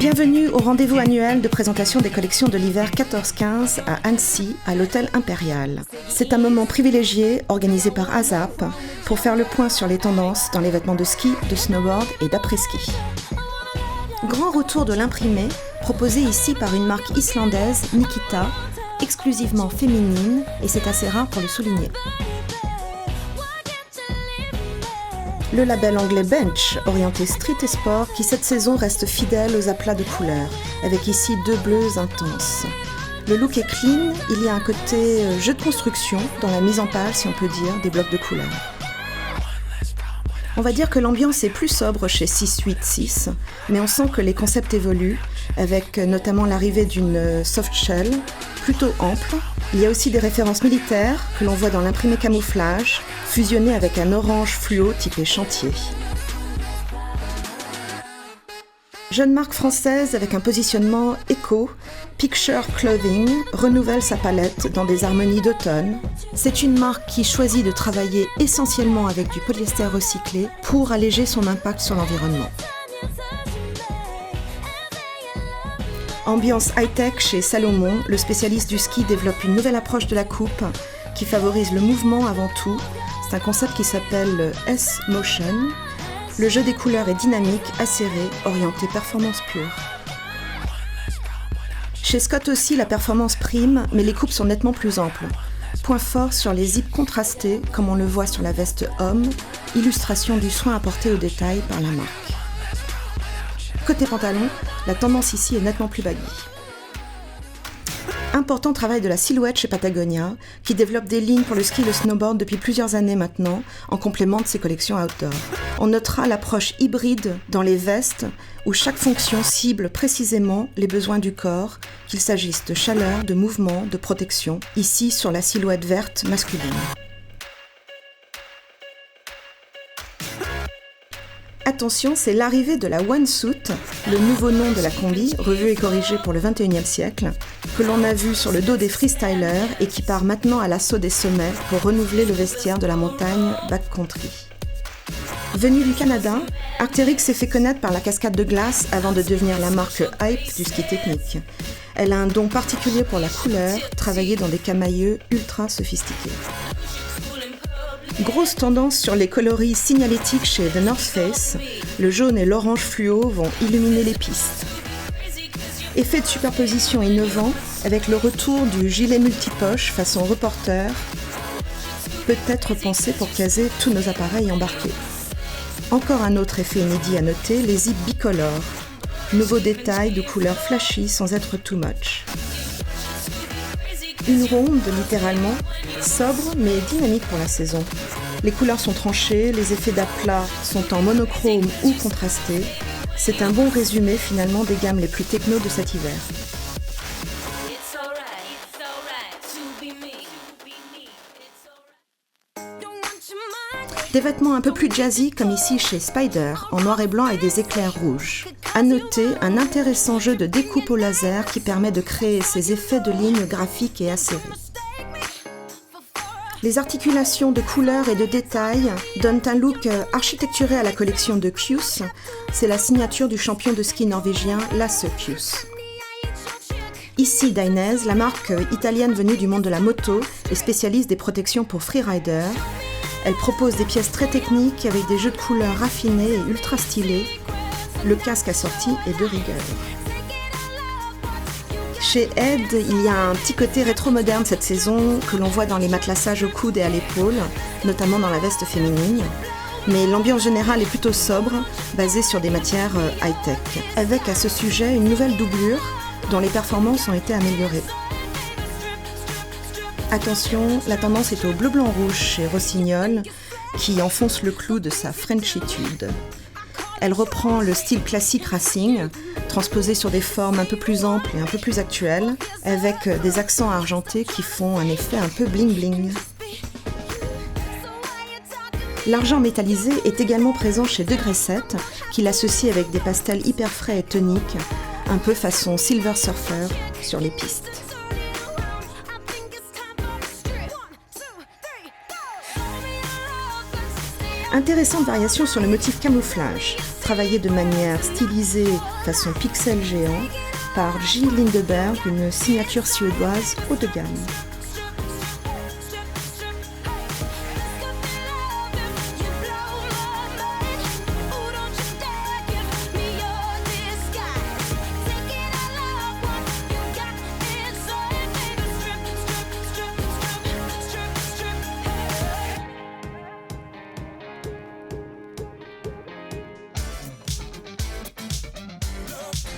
Bienvenue au rendez-vous annuel de présentation des collections de l'hiver 14-15 à Annecy, à l'Hôtel Impérial. C'est un moment privilégié organisé par ASAP pour faire le point sur les tendances dans les vêtements de ski, de snowboard et d'après-ski. Grand retour de l'imprimé, proposé ici par une marque islandaise, Nikita, exclusivement féminine, et c'est assez rare pour le souligner. Le label anglais Bench, orienté street et sport, qui cette saison reste fidèle aux aplats de couleurs, avec ici 2 bleus intenses. Le look est clean, il y a un côté jeu de construction dans la mise en page, si on peut dire, des blocs de couleurs. On va dire que l'ambiance est plus sobre chez 686, mais on sent que les concepts évoluent, avec notamment l'arrivée d'une soft shell plutôt ample. Il y a aussi des références militaires que l'on voit dans l'imprimé camouflage, fusionné avec un orange fluo typé chantier. Jeune marque française avec un positionnement éco, Picture Clothing renouvelle sa palette dans des harmonies d'automne. C'est une marque qui choisit de travailler essentiellement avec du polyester recyclé pour alléger son impact sur l'environnement. Ambiance high-tech chez Salomon, le spécialiste du ski développe une nouvelle approche de la coupe qui favorise le mouvement avant tout. C'est un concept qui s'appelle le S-Motion. Le jeu des couleurs est dynamique, acéré, orienté performance pure. Chez Scott aussi, la performance prime, mais les coupes sont nettement plus amples. Point fort sur les zips contrastés, comme on le voit sur la veste homme, illustration du soin apporté au détail par la marque. Côté pantalon, la tendance ici est nettement plus baggy. Important travail de la silhouette chez Patagonia, qui développe des lignes pour le ski et le snowboard depuis plusieurs années maintenant, en complément de ses collections outdoor. On notera l'approche hybride dans les vestes, où chaque fonction cible précisément les besoins du corps, qu'il s'agisse de chaleur, de mouvement, de protection, ici sur la silhouette verte masculine. Attention, c'est l'arrivée de la One Suit, le nouveau nom de la combi, revue et corrigée pour le XXIe siècle, que l'on a vu sur le dos des freestylers et qui part maintenant à l'assaut des sommets pour renouveler le vestiaire de la montagne backcountry. Venue du Canada, Arc'teryx s'est fait connaître par la cascade de glace avant de devenir la marque hype du ski technique. Elle a un don particulier pour la couleur, travaillée dans des camailleux ultra sophistiqués. Grosse tendance sur les coloris signalétiques chez The North Face, le jaune et l'orange fluo vont illuminer les pistes. Effet de superposition innovant avec le retour du gilet multipoche façon reporter, peut-être pensé pour caser tous nos appareils embarqués. Encore un autre effet inédit à noter, les zips bicolores. Nouveau détail de couleur flashy sans être too much. Une ronde, littéralement, sobre mais dynamique pour la saison. Les couleurs sont tranchées, les effets d'aplat sont en monochrome ou contrastés. C'est un bon résumé finalement des gammes les plus techno de cet hiver. Des vêtements un peu plus jazzy comme ici chez Spider, en noir et blanc avec des éclairs rouges. À noter, un intéressant jeu de découpe au laser qui permet de créer ces effets de lignes graphiques et acérés. Les articulations de couleurs et de détails donnent un look architecturé à la collection de Kjus. C'est la signature du champion de ski norvégien Lasse Kjus. Ici Dainese, la marque italienne venue du monde de la moto et spécialiste des protections pour freeriders. Elle propose des pièces très techniques avec des jeux de couleurs raffinés et ultra stylés. Le casque assorti est de rigueur. Chez Ed, il y a un petit côté rétro-moderne cette saison que l'on voit dans les matelassages au coude et à l'épaule, notamment dans la veste féminine. Mais l'ambiance générale est plutôt sobre, basée sur des matières high-tech. Avec à ce sujet une nouvelle doublure dont les performances ont été améliorées. Attention, la tendance est au bleu-blanc-rouge chez Rossignol, qui enfonce le clou de sa Frenchitude. Elle reprend le style classique racing, transposé sur des formes un peu plus amples et un peu plus actuelles, avec des accents argentés qui font un effet un peu bling-bling. L'argent métallisé est également présent chez Degré 7, qui l'associe avec des pastels hyper frais et toniques, un peu façon Silver Surfer sur les pistes. Intéressante variation sur le motif camouflage. travaillée de manière stylisée façon pixel géant par J. Lindeberg, une signature suédoise haut de gamme.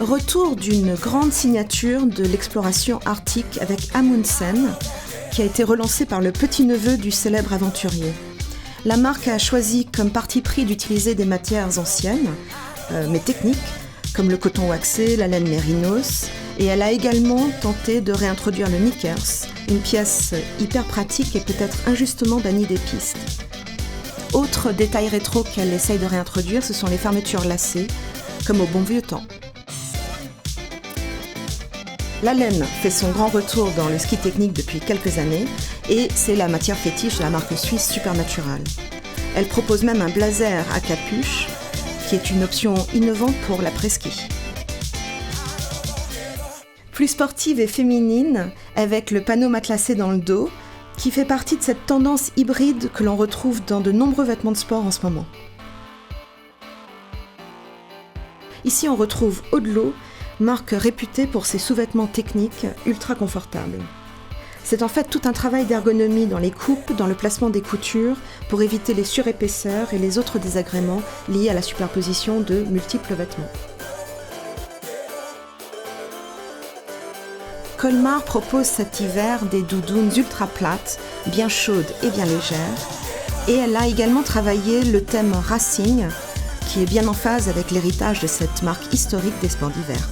Retour d'une grande signature de l'exploration arctique avec Amundsen, qui a été relancée par le petit-neveu du célèbre aventurier. La marque a choisi comme parti pris d'utiliser des matières anciennes, mais techniques, comme le coton waxé, la laine mérinos, et elle a également tenté de réintroduire le knickers, une pièce hyper pratique et peut-être injustement bannie des pistes. Autre détail rétro qu'elle essaye de réintroduire, ce sont les fermetures lacées, comme au bon vieux temps. La laine fait son grand retour dans le ski technique depuis quelques années et c'est la matière fétiche de la marque suisse Supernatural. Elle propose même un blazer à capuche qui est une option innovante pour l'après-ski. Plus sportive et féminine, avec le panneau matelassé dans le dos, qui fait partie de cette tendance hybride que l'on retrouve dans de nombreux vêtements de sport en ce moment. Ici on retrouve Odlo, marque réputée pour ses sous-vêtements techniques ultra confortables. C'est en fait tout un travail d'ergonomie dans les coupes, dans le placement des coutures, pour éviter les surépaisseurs et les autres désagréments liés à la superposition de multiples vêtements. Colmar propose cet hiver des doudounes ultra plates, bien chaudes et bien légères, et elle a également travaillé le thème Racing, qui est bien en phase avec l'héritage de cette marque historique des sports d'hiver.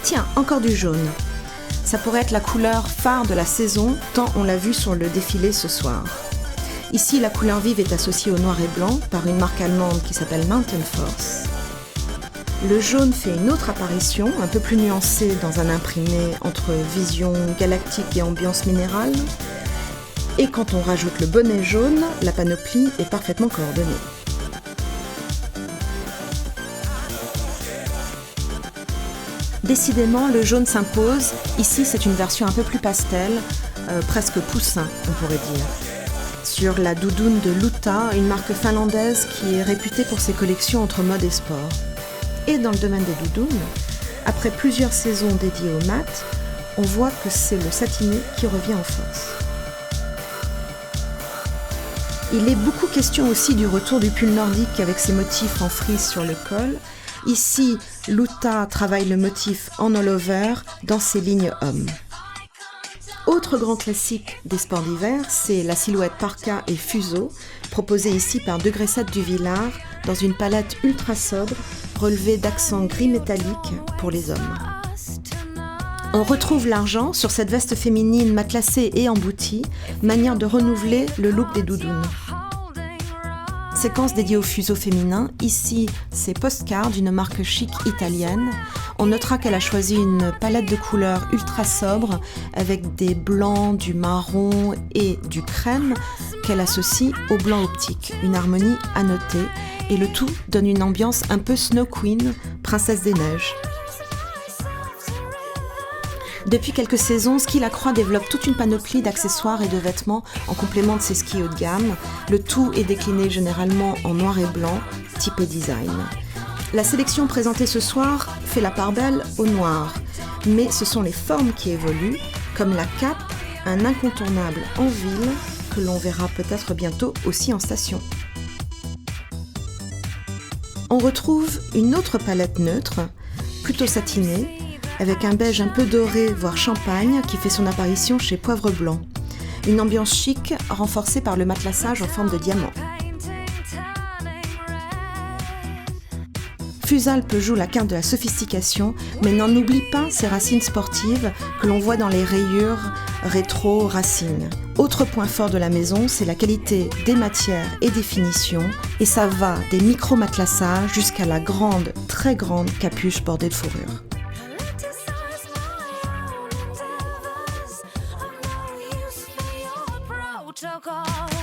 Tiens, encore du jaune. Ça pourrait être la couleur phare de la saison, tant on l'a vu sur le défilé ce soir. Ici, la couleur vive est associée au noir et blanc par une marque allemande qui s'appelle Mountain Force. Le jaune fait une autre apparition, un peu plus nuancée dans un imprimé entre vision galactique et ambiance minérale. Et quand on rajoute le bonnet jaune, la panoplie est parfaitement coordonnée. Décidément, le jaune s'impose. Ici, c'est une version un peu plus pastel, presque poussin, on pourrait dire. Sur la doudoune de Luta, une marque finlandaise qui est réputée pour ses collections entre mode et sport. Et dans le domaine des doudounes, après plusieurs saisons dédiées au mat, on voit que c'est le satiné qui revient en force. Il est beaucoup question aussi du retour du pull nordique avec ses motifs en frise sur le col. Ici, Luta travaille le motif en all-over dans ses lignes hommes. Autre grand classique des sports d'hiver, c'est la silhouette parka et fuseau, proposée ici par Degré 7 du Villard, dans une palette ultra sobre, relevée d'accents gris métalliques pour les hommes. On retrouve l'argent sur cette veste féminine matelassée et emboutie, manière de renouveler le look des doudounes. Séquence dédiée au fuseau féminin, ici c'est Postcard d'une marque chic italienne. On notera qu'elle a choisi une palette de couleurs ultra sobre avec des blancs, du marron et du crème qu'elle associe au blanc optique, une harmonie à noter, et le tout donne une ambiance un peu Snow Queen, princesse des neiges. Depuis quelques saisons, Ski Lacroix développe toute une panoplie d'accessoires et de vêtements en complément de ses skis haut de gamme. Le tout est décliné généralement en noir et blanc, typé design. La sélection présentée ce soir fait la part belle au noir, mais ce sont les formes qui évoluent, comme la cape, un incontournable en ville que l'on verra peut-être bientôt aussi en station. On retrouve une autre palette neutre, plutôt satinée, avec un beige un peu doré, voire champagne, qui fait son apparition chez Poivre Blanc. Une ambiance chic, renforcée par le matelassage en forme de diamant. Fusalp joue la carte de la sophistication, mais n'en oublie pas ses racines sportives que l'on voit dans les rayures rétro Racing. Autre point fort de la maison, c'est la qualité des matières et des finitions, et ça va des micro-matelassages jusqu'à la grande, très grande capuche bordée de fourrure. Protocol.